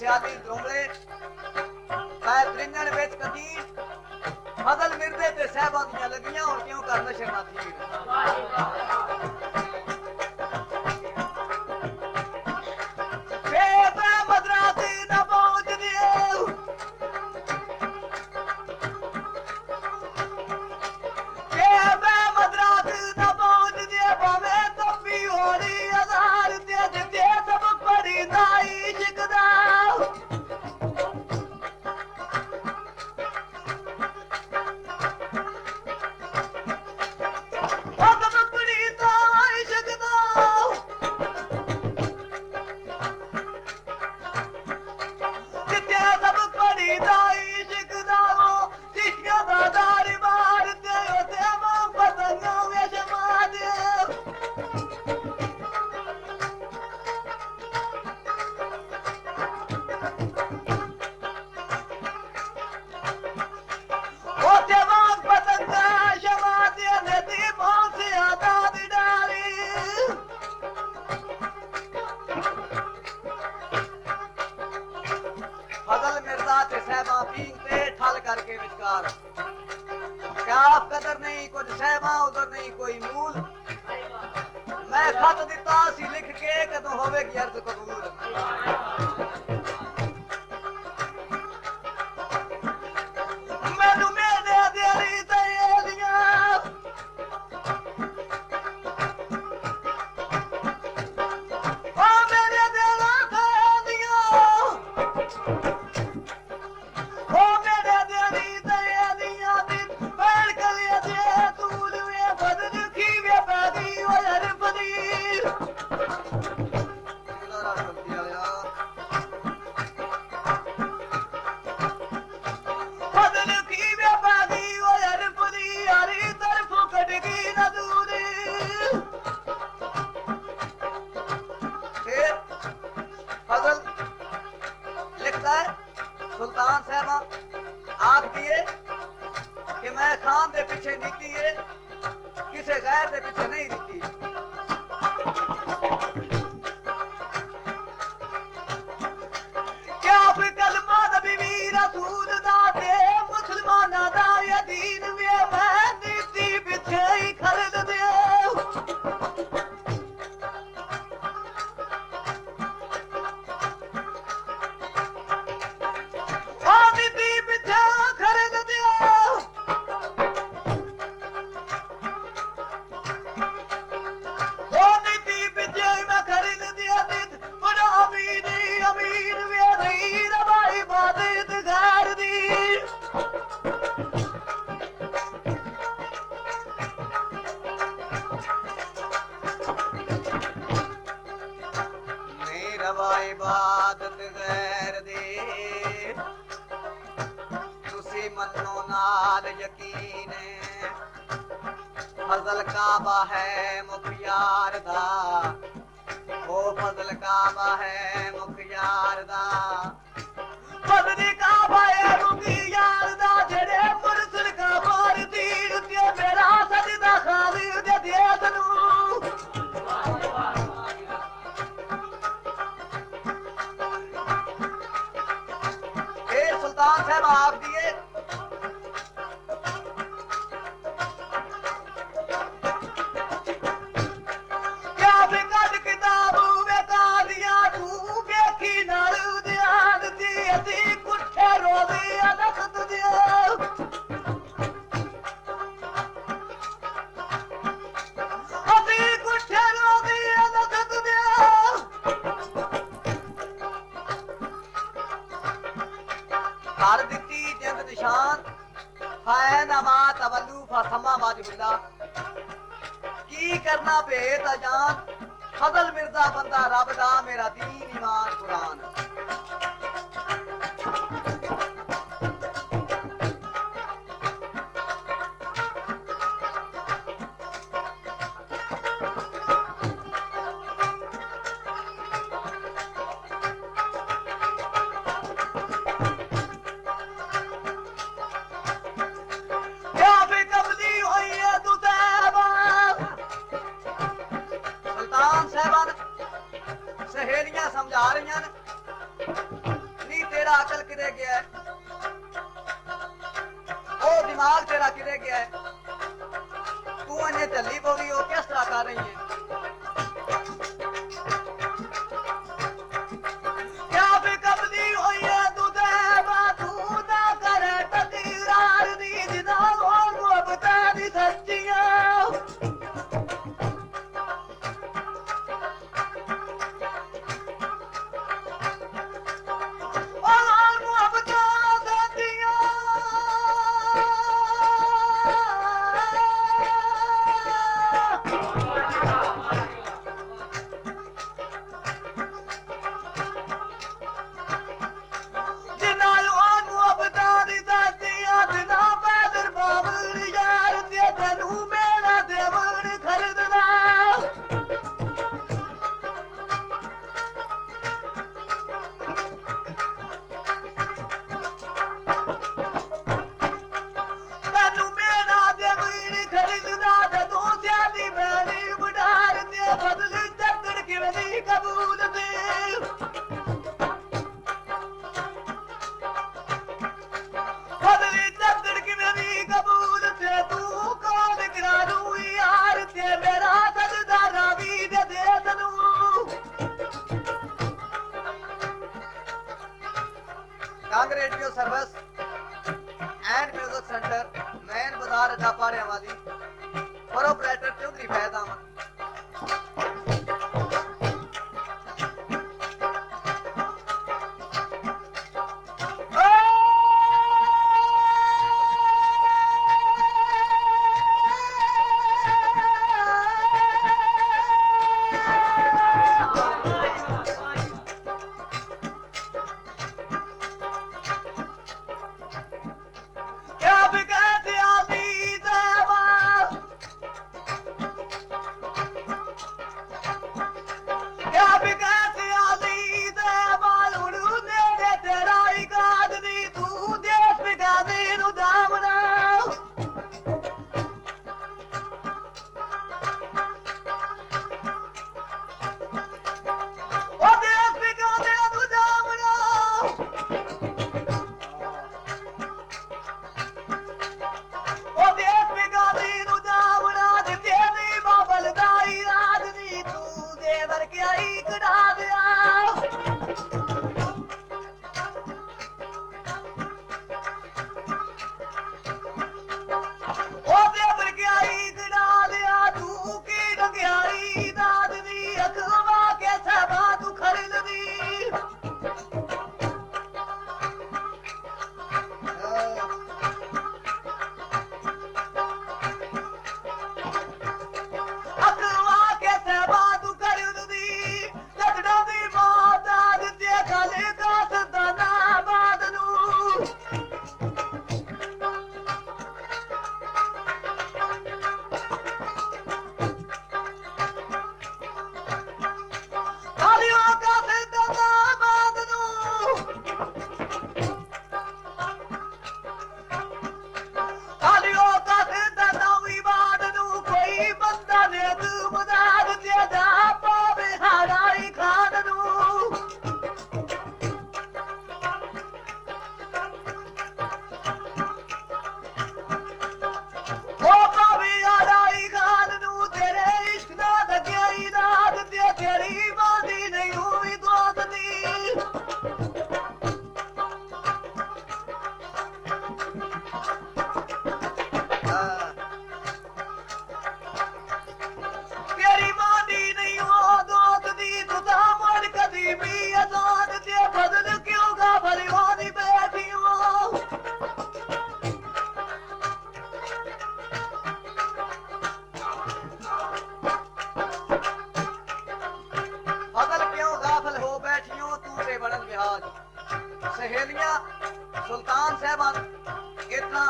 सियादी द्रोमले पैर त्रिंजन बेच कतीर फजल मिर्दे ते सहबा दियां लगियां और क्यों कर नशे ना तीर बेबे मदरासी ना पहुंच दिए बेबे मदरासी ना पहुंच दिए भावे तंबी होरी हजार दे दे सब बड़ी नाई जिगदा करके विचकार क्या कदर नहीं कुछ सहमा उधर नहीं कोई मूल मैं खत दिता सी लिख के कदों होवेगी अर्ज कबूल मैनू मेरे दियारी तैयारियां ओ मेरे दिला तैयारियां सुल्तान साहबा आप दिए कि मैं खान दे पीछे नीति है किसी गैर दे पीछे नहीं नीति क्या कलमा नबी रसूल दा ते मुसलमाना दा ये दीन वे मैं नीति पीछे ही खरीद दे इबादत गैर दे तुसी मनो नाल यकीन फजल काबा है मुखियार दा ओ फजल काबा है मुखियार दा फजल काबा है मुखियार दा जेड़े मुरसल का मार तीर ते मेरा सजदा खालिद दे देस नू सुल्तान साहब आप दिए क्या बेकद किताब बेका दिया तू बेखी नाल ध्यान दी असी कुठे रोदी अदखत दिया असी कुठे रोदी अदखत दिया कर दिती जिंद निशान है नमा तवल्लु फसमा वाजिबुल्ला की करना भेद अजान फजल मिर्जा बंदा रब दा मेरा दीन ईमान कुरान सहेलियां समझा रही खरीददा ते दूसरिया दी मैली बुढ़ार दे बदल चक्कर किवें दी कबूल दे बदली चक्कर किवें दी कबूल ते तू कौन करारू यार ते मेरा सजदा रावी दे तनू Kang radio service and music centre main बाजार अड्डा पाड़ियावादी प्रोपराइटर चौधरी फैज अहमद सहेलियां सुल्तान साहबा इतना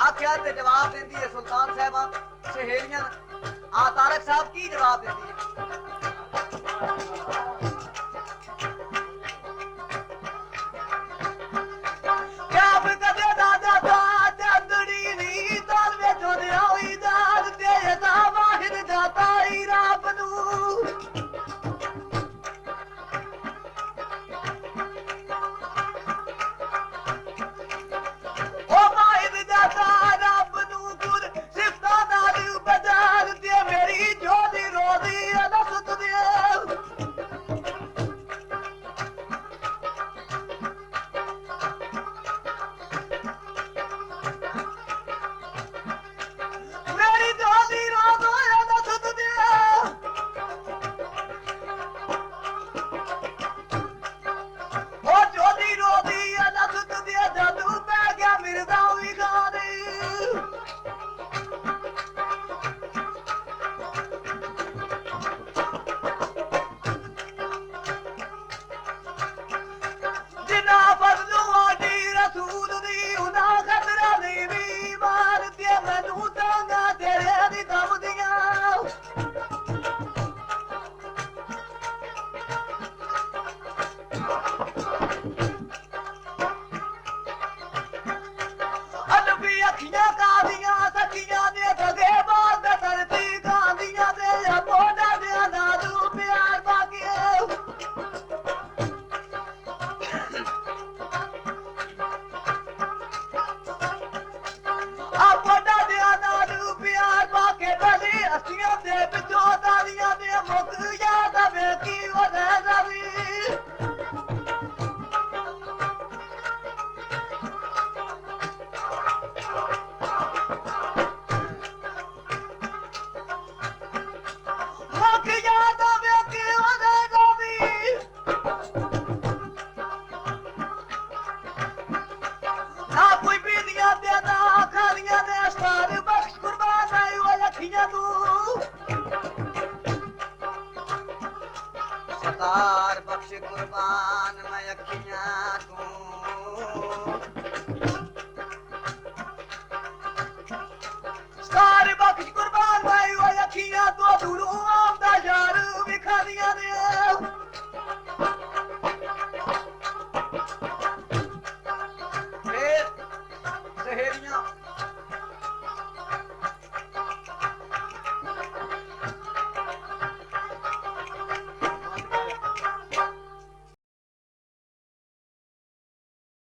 आख्या ते जवाब देंदी है सुल्तान साहबा सहेलियां आ तारक साहब की जवाब देंदी है क्या कदे दादा दा चंदड़ी नी ताल में जोड़िया हुई दाद ते दा वाहिद जाता ही रब नू ਕੁਰਬਾਨ